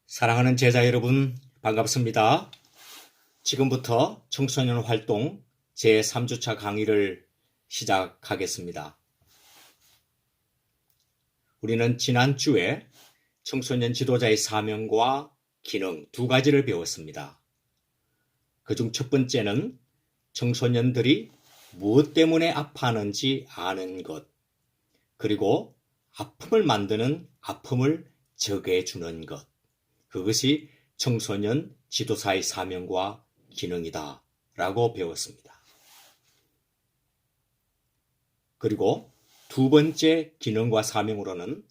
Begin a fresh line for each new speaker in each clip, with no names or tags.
사랑하는 제자 여러분, 반갑습니다. 지금부터 청소년 활동 제3주차 강의를 시작하겠습니다. 우리는 지난주에 청소년 지도자의 사명과 기능 두 가지를 배웠습니다. 그중 첫 번째는 청소년들이 무엇 때문에 아파하는지 아는 것, 그리고 아픔을 만드는 아픔을 적애해주는 것. 그것이 청소년 지도사의 사명과 기능이다 라고 배웠습니다. 그리고 두 번째 기능과 사명으로는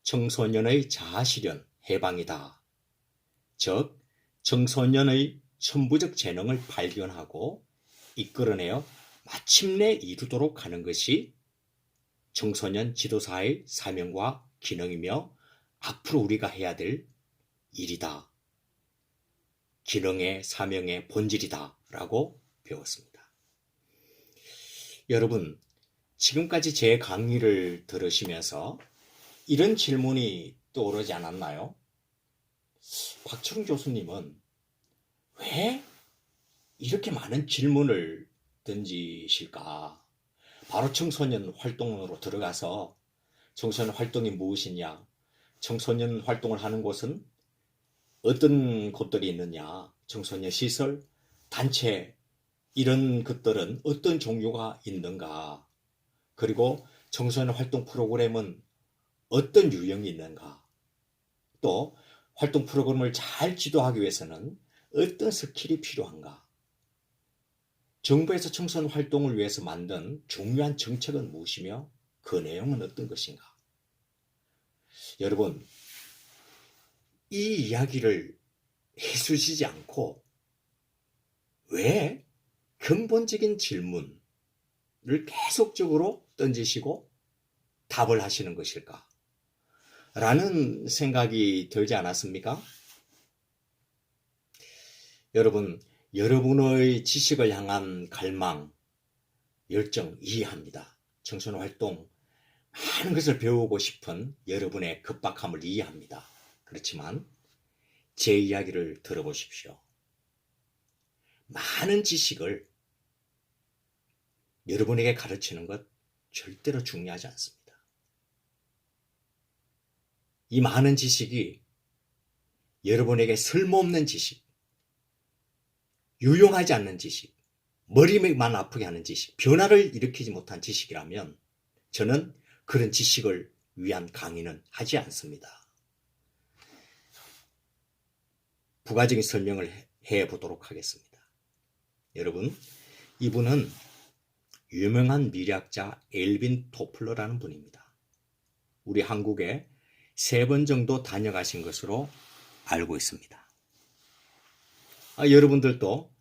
청소년의 자아실현, 해방이다. 즉, 청소년의 천부적 재능을 발견하고 이끌어내어 마침내 이루도록 하는 것이 청소년 지도사의 사명과 기능이며 앞으로 우리가 해야 될 일이다. 기능의 사명의 본질이다 라고 배웠습니다. 여러분, 지금까지 제 강의를 들으시면서 이런 질문이 떠오르지 않았나요? 박철웅 교수님은 왜 이렇게 많은 질문을 던지실까? 바로 청소년 활동으로 들어가서 청소년 활동이 무엇이냐? 청소년 활동을 하는 곳은 어떤 곳들이 있느냐, 청소년 시설, 단체, 이런 것들은 어떤 종류가 있는가, 그리고 청소년 활동 프로그램은 어떤 유형이 있는가, 또 활동 프로그램을 잘 지도하기 위해서는 어떤 스킬이 필요한가, 정부에서 청소년 활동을 위해서 만든 중요한 정책은 무엇이며 그 내용은 어떤 것인가. 여러분, 이 이야기를 해주시지 않고 왜 근본적인 질문을 계속적으로 던지시고 답을 하시는 것일까? 라는 생각이 들지 않았습니까? 여러분, 여러분의 지식을 향한 갈망, 열정 이해합니다. 청소년 활동, 많은 것을 배우고 싶은 여러분의 급박함을 이해합니다. 그렇지만 제 이야기를 들어보십시오. 많은 지식을 여러분에게 가르치는 것 절대로 중요하지 않습니다. 이 많은 지식이 여러분에게 쓸모없는 지식, 유용하지 않는 지식, 머리만 아프게 하는 지식, 변화를 일으키지 못한 지식이라면 저는 그런 지식을 위한 강의는 하지 않습니다. 부가적인 설명을 해보도록 하겠습니다. 여러분, 이분은 유명한 미래학자 엘빈 토플러라는 분입니다. 우리 한국에 3번 정도 다녀가신 것으로 알고 있습니다. 여러분들도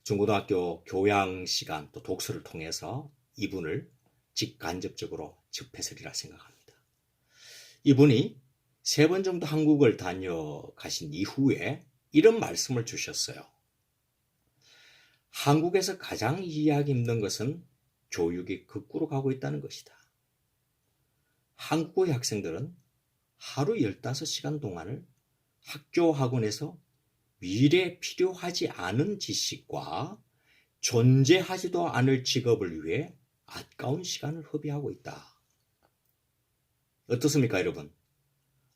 중고등학교 교양 시간 또 독서를 통해서 이분을 직간접적으로 접했으리라 생각합니다. 이분이 3번 정도 한국을 다녀가신 이후에 이런 말씀을 주셨어요. 한국에서 가장 이해하기 힘든 것은 교육이 거꾸로 가고 있다는 것이다. 한국의 학생들은 하루 15시간 동안을 학교 학원에서 미래에 필요하지 않은 지식과 존재하지도 않을 직업을 위해 아까운 시간을 허비하고 있다. 어떻습니까, 여러분?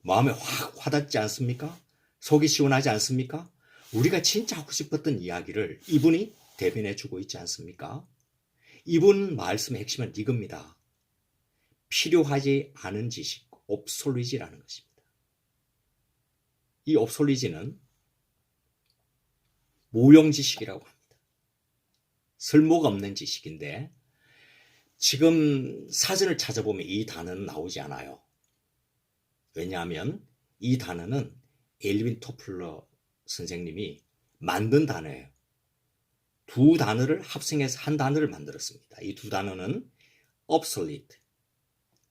마음에 확 와닿지 않습니까? 속이 시원하지 않습니까? 우리가 진짜 하고 싶었던 이야기를 이분이 대변해주고 있지 않습니까? 이분 말씀의 핵심은 이겁니다. 필요하지 않은 지식, 옵솔리지라는 것입니다. 이 옵솔리지는 무용지식이라고 합니다. 쓸모가 없는 지식인데 지금 사전을 찾아보면 이 단어는 나오지 않아요. 왜냐하면 이 단어는 엘빈 토플러 선생님이 만든 단어예요. 두 단어를 합성해서 한 단어를 만들었습니다. 이 두 단어는 obsolete,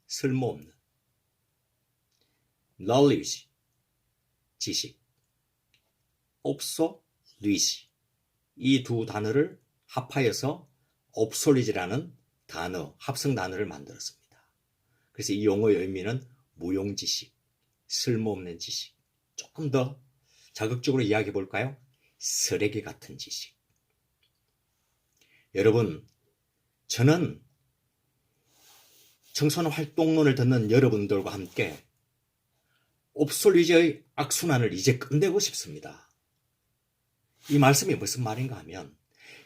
쓸모없는, knowledge, 지식, obsolete, 이 두 단어를 합하여서 obsolete라는 단어, 합성 단어를 만들었습니다. 그래서 이 용어의 의미는 무용지식, 쓸모없는 지식, 조금 더 자극적으로 이야기해 볼까요? 쓰레기 같은 지식. 여러분, 저는 청소년 활동론을 듣는 여러분들과 함께 옵솔리지의 악순환을 이제 끝내고 싶습니다. 이 말씀이 무슨 말인가 하면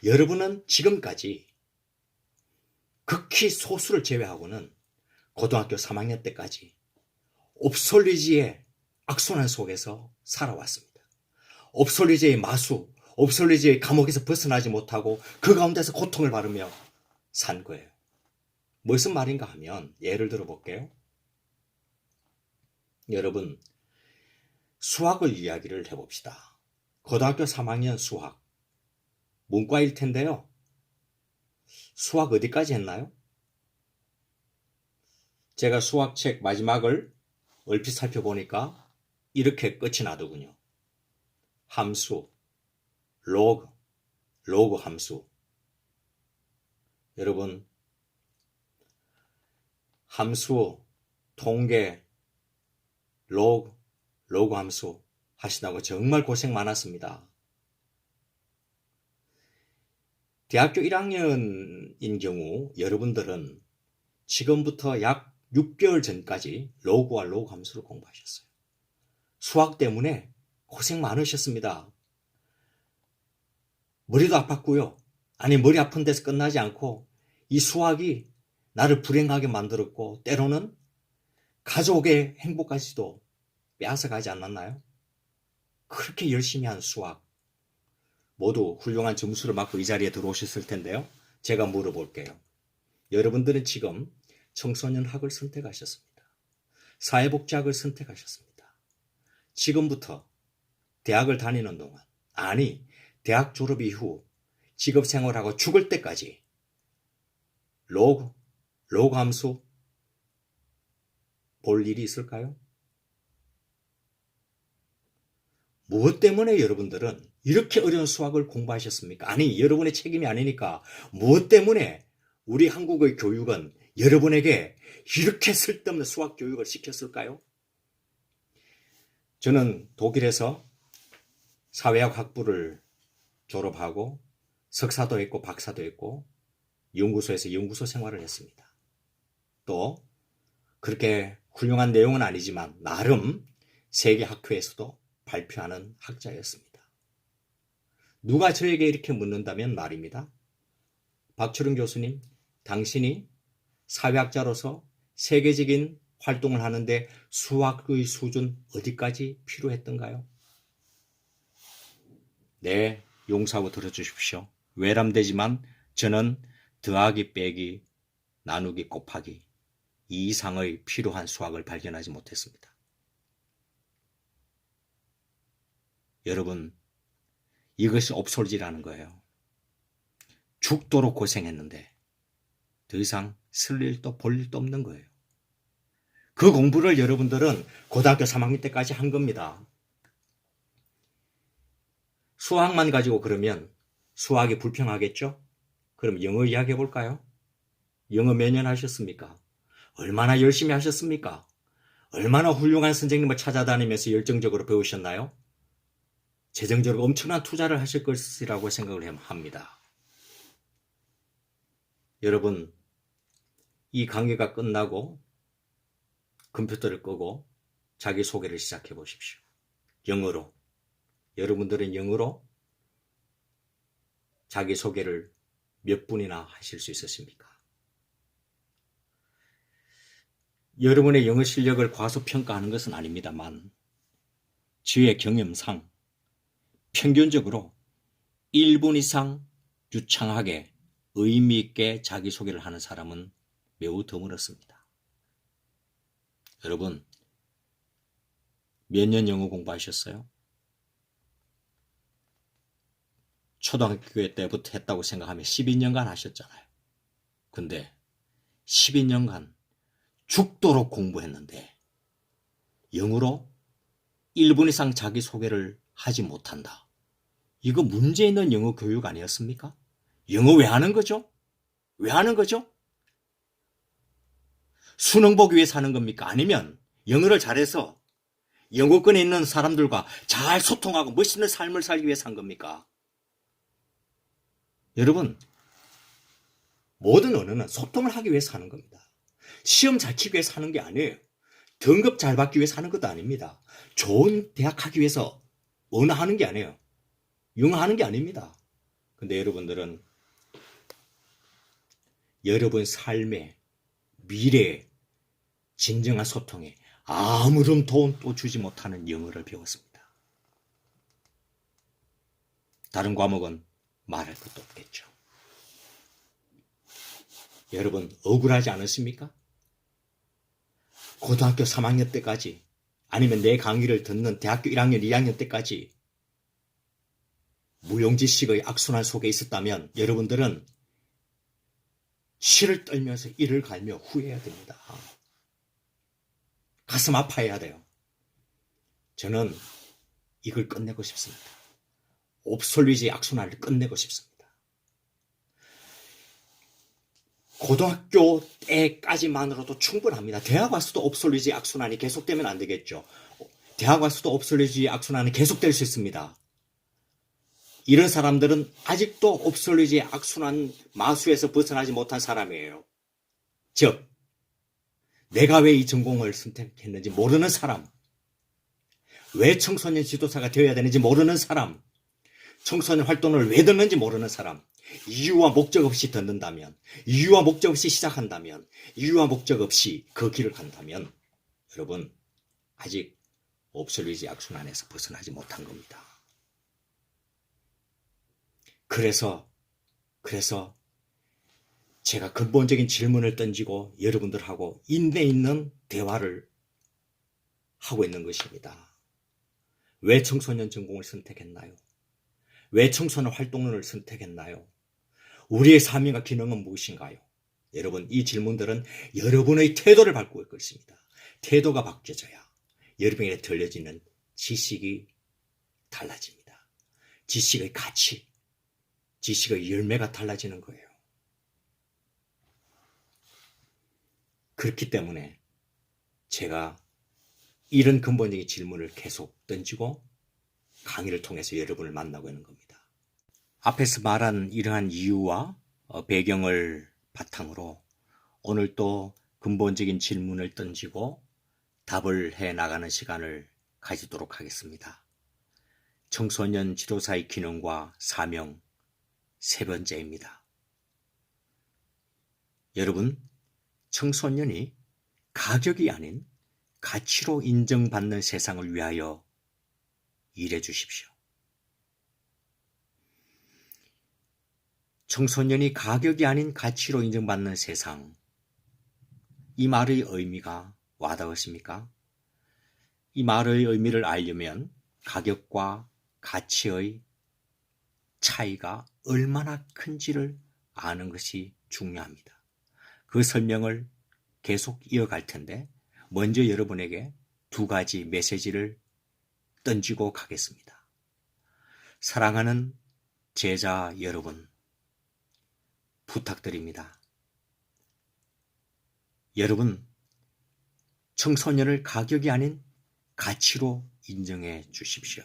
여러분은 지금까지 극히 소수를 제외하고는 고등학교 3학년 때까지 옵솔리지의 악순환 속에서 살아왔습니다. 옵솔리지의 마수, 옵솔리지의 감옥에서 벗어나지 못하고 그 가운데서 고통을 받으며 산 거예요. 무슨 말인가 하면 예를 들어 볼게요. 여러분, 수학을 이야기를 해봅시다. 고등학교 3학년 수학, 문과일 텐데요. 수학 어디까지 했나요? 제가 수학책 마지막을 얼핏 살펴보니까 이렇게 끝이 나더군요. 함수, 로그 함수. 여러분, 함수, 통계, 로그 함수 하시다고 정말 고생 많았습니다. 대학교 1학년인 경우 여러분들은 지금부터 약 6개월 전까지 로그와 로그 함수를 공부하셨어요. 수학 때문에 고생 많으셨습니다. 머리도 아팠고요. 아니, 머리 아픈 데서 끝나지 않고 이 수학이 나를 불행하게 만들었고 때로는 가족의 행복까지도 빼앗아가지 않았나요? 그렇게 열심히 한 수학, 모두 훌륭한 점수를 받고 이 자리에 들어오셨을 텐데요. 제가 물어볼게요. 여러분들은 지금 청소년학을 선택하셨습니다. 사회복지학을 선택하셨습니다. 지금부터 대학을 다니는 동안, 아니 대학 졸업 이후 직업생활하고 죽을 때까지 로그 함수 볼 일이 있을까요? 무엇 때문에 여러분들은 이렇게 어려운 수학을 공부하셨습니까? 아니, 여러분의 책임이 아니니까 무엇 때문에 우리 한국의 교육은 여러분에게 이렇게 쓸데없는 수학 교육을 시켰을까요? 저는 독일에서 사회학 학부를 졸업하고 석사도 했고 박사도 했고 연구소에서 연구소 생활을 했습니다. 또 그렇게 훌륭한 내용은 아니지만 나름 세계 학회에서도 발표하는 학자였습니다. 누가 저에게 이렇게 묻는다면 말입니다. 박철웅 교수님, 당신이 사회학자로서 세계적인 활동을 하는데 수학의 수준 어디까지 필요했던가요? 네, 용서하고 들어주십시오. 외람되지만 저는 더하기 빼기 나누기 곱하기 이 이상의 필요한 수학을 발견하지 못했습니다. 여러분, 이것이 옵솔지라는 거예요. 죽도록 고생했는데 더 이상 쓸 일도 볼 일도 없는 거예요. 그 공부를 여러분들은 고등학교 3학년 때까지 한 겁니다. 수학만 가지고 그러면 수학이 불평하겠죠? 그럼 영어 이야기해 볼까요? 영어 몇 년 하셨습니까? 얼마나 열심히 하셨습니까? 얼마나 훌륭한 선생님을 찾아다니면서 열정적으로 배우셨나요? 재정적으로 엄청난 투자를 하실 것이라고 생각을 합니다. 여러분, 이 강의가 끝나고 컴퓨터를 끄고 자기소개를 시작해 보십시오. 영어로. 여러분들은 영어로 자기소개를 몇 분이나 하실 수 있으십니까? 여러분의 영어 실력을 과소평가하는 것은 아닙니다만 저의 경험상 평균적으로 1분 이상 유창하게 의미 있게 자기소개를 하는 사람은 매우 드물었습니다. 여러분, 몇 년 영어 공부하셨어요? 초등학교 때부터 했다고 생각하면 12년간 하셨잖아요. 근데 12년간 죽도록 공부했는데 영어로 1분 이상 자기소개를 하지 못한다. 이거 문제 있는 영어 교육 아니었습니까? 영어 왜 하는 거죠? 왜 하는 거죠? 수능 보기 위해서 하는 겁니까? 아니면 영어를 잘해서 영어권에 있는 사람들과 잘 소통하고 멋있는 삶을 살기 위해서 한 겁니까? 여러분, 모든 언어는 소통을 하기 위해서 하는 겁니다. 시험 잘 치기 위해서 하는 게 아니에요. 등급 잘 받기 위해서 하는 것도 아닙니다. 좋은 대학 가기 위해서 언어 하는 게 아니에요. 영어 하는 게 아닙니다. 근데 여러분들은 여러분 삶의 미래에 진정한 소통에 아무런 도움도 주지 못하는 영어를 배웠습니다. 다른 과목은 말할 것도 없겠죠. 여러분 억울하지 않으십니까? 고등학교 3학년 때까지 아니면 내 강의를 듣는 대학교 1학년, 2학년 때까지 무용지식의 악순환 속에 있었다면 여러분들은 실을 떨면서 이를 갈며 후회해야 됩니다. 가슴 아파해야 돼요. 저는 이걸 끝내고 싶습니다. 옵솔리지 악순환을 끝내고 싶습니다. 고등학교 때까지만으로도 충분합니다. 대학 와서도 옵솔리지 악순환이 계속되면 안 되겠죠. 대학 와서도 옵솔리지 악순환이 계속될 수 있습니다. 이런 사람들은 아직도 옵솔리지 악순환 마수에서 벗어나지 못한 사람이에요. 즉, 내가 왜 이 전공을 선택했는지 모르는 사람, 왜 청소년 지도사가 되어야 되는지 모르는 사람, 청소년 활동을 왜 듣는지 모르는 사람, 이유와 목적 없이 듣는다면, 이유와 목적 없이 시작한다면, 이유와 목적 없이 그 길을 간다면 여러분 아직 옵솔리지 악순환에서 벗어나지 못한 겁니다. 그래서 제가 근본적인 질문을 던지고 여러분들하고 인내 있는 대화를 하고 있는 것입니다. 왜 청소년 전공을 선택했나요? 왜 청소년 활동론을 선택했나요? 우리의 사명과 기능은 무엇인가요? 여러분, 이 질문들은 여러분의 태도를 바꿀 것입니다. 태도가 바뀌어져야 여러분에게 들려지는 지식이 달라집니다. 지식의 가치, 지식의 열매가 달라지는 거예요. 그렇기 때문에 제가 이런 근본적인 질문을 계속 던지고 강의를 통해서 여러분을 만나고 있는 겁니다. 앞에서 말한 이러한 이유와 배경을 바탕으로 오늘 또 근본적인 질문을 던지고 답을 해 나가는 시간을 가지도록 하겠습니다. 청소년 지도사의 기능과 사명 세 번째입니다. 여러분, 청소년이 가격이 아닌 가치로 인정받는 세상을 위하여 일해 주십시오. 청소년이 가격이 아닌 가치로 인정받는 세상, 이 말의 의미가 와닿으십니까? 이 말의 의미를 알려면 가격과 가치의 차이가 얼마나 큰지를 아는 것이 중요합니다. 그 설명을 계속 이어갈 텐데 먼저 여러분에게 두 가지 메시지를 던지고 가겠습니다. 사랑하는 제자 여러분, 부탁드립니다. 여러분, 청소년을 가격이 아닌 가치로 인정해 주십시오.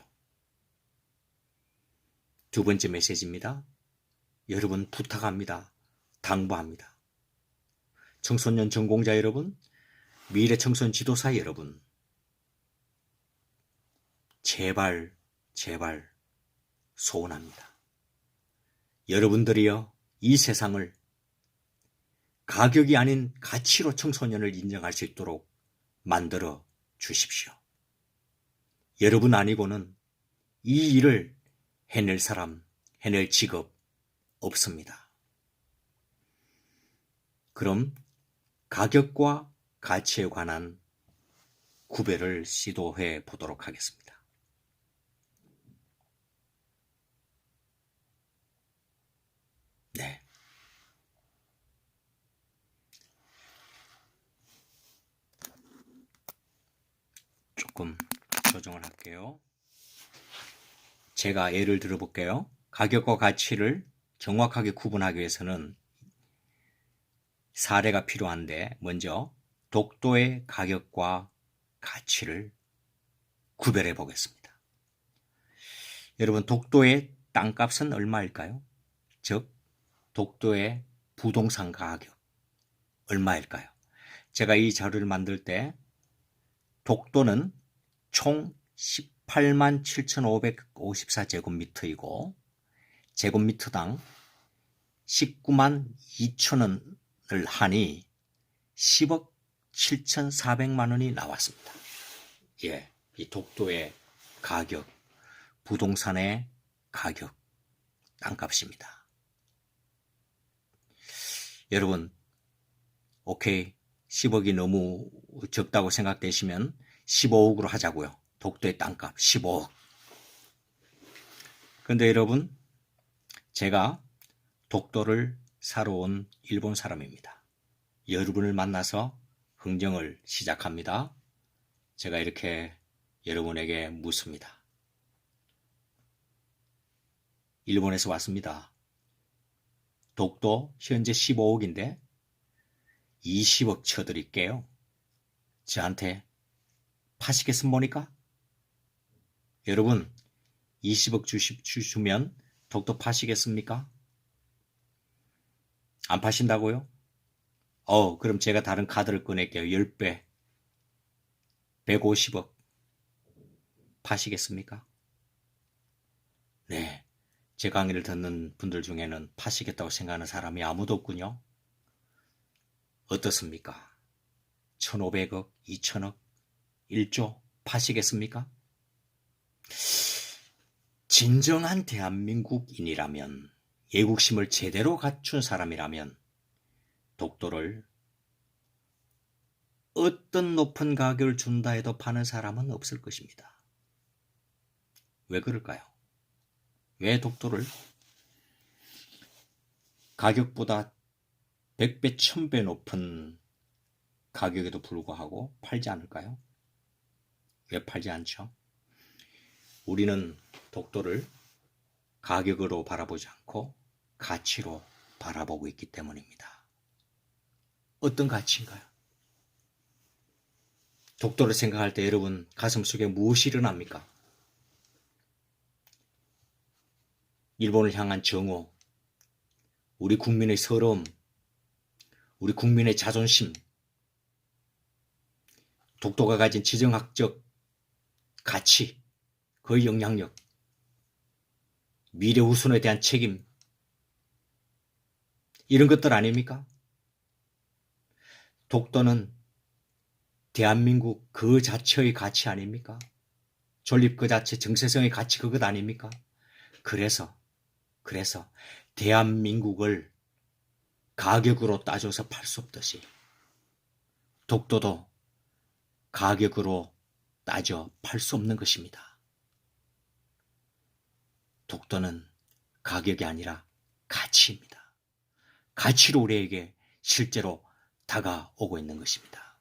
두 번째 메시지입니다. 여러분 부탁합니다. 당부합니다. 청소년 전공자 여러분, 미래 청소년 지도사 여러분, 제발 소원합니다. 여러분들이여 이 세상을 가격이 아닌 가치로 청소년을 인정할 수 있도록 만들어 주십시오. 여러분 아니고는 이 일을 해낼 사람, 해낼 직업 없습니다. 그럼 가격과 가치에 관한 구별을 시도해 보도록 하겠습니다. 네. 조금 조정을 할게요. 제가 예를 들어 볼게요. 가격과 가치를 정확하게 구분하기 위해서는 사례가 필요한데 먼저 독도의 가격과 가치를 구별해 보겠습니다. 여러분, 독도의 땅값은 얼마일까요? 즉 독도의 부동산 가격 얼마일까요? 제가 이 자료를 만들 때 독도는 총 18만 7,554제곱미터이고 제곱미터당 19만 2천원을 하니 10억 7,400만 원이 나왔습니다. 예, 이 독도의 가격, 부동산의 가격, 땅값입니다. 여러분, 오케이, 10억이 너무 적다고 생각되시면 15억으로 하자고요. 독도의 땅값 15억. 그런데 여러분, 제가 독도를 사러 온 일본 사람입니다. 여러분을 만나서 흥정을 시작합니다. 제가 이렇게 여러분에게 묻습니다. 일본에서 왔습니다. 독도 현재 15억인데 20억 쳐드릴게요. 저한테 파시겠습니까? 여러분, 20억 주시면 독도 파시겠습니까? 안 파신다고요? 그럼 제가 다른 카드를 꺼낼게요. 10배, 150억 파시겠습니까? 네, 제 강의를 듣는 분들 중에는 파시겠다고 생각하는 사람이 아무도 없군요. 어떻습니까? 1,500억, 2천억, 1조 파시겠습니까? 진정한 대한민국인이라면, 애국심을 제대로 갖춘 사람이라면 독도를 어떤 높은 가격을 준다 해도 파는 사람은 없을 것입니다. 왜 그럴까요? 왜 독도를 가격보다 100배, 1000배 높은 가격에도 불구하고 팔지 않을까요? 왜 팔지 않죠? 우리는 독도를 가격으로 바라보지 않고 가치로 바라보고 있기 때문입니다. 어떤 가치인가요? 독도를 생각할 때 여러분 가슴속에 무엇이 일어납니까? 일본을 향한 정오, 우리 국민의 서러움, 우리 국민의 자존심, 독도가 가진 지정학적 가치, 그 영향력, 미래 후손에 대한 책임, 이런 것들 아닙니까? 독도는 대한민국 그 자체의 가치 아닙니까? 존립 그 자체, 정체성의 가치 그것 아닙니까? 그래서 대한민국을 가격으로 따져서 팔 수 없듯이 독도도 가격으로 따져 팔 수 없는 것입니다. 독도는 가격이 아니라 가치입니다. 가치로 우리에게 실제로 다가오고 있는 것입니다.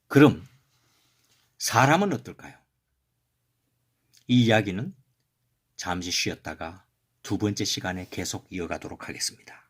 그럼 사람은 어떨까요? 이 이야기는 잠시 쉬었다가 두 번째 시간에 계속 이어가도록 하겠습니다.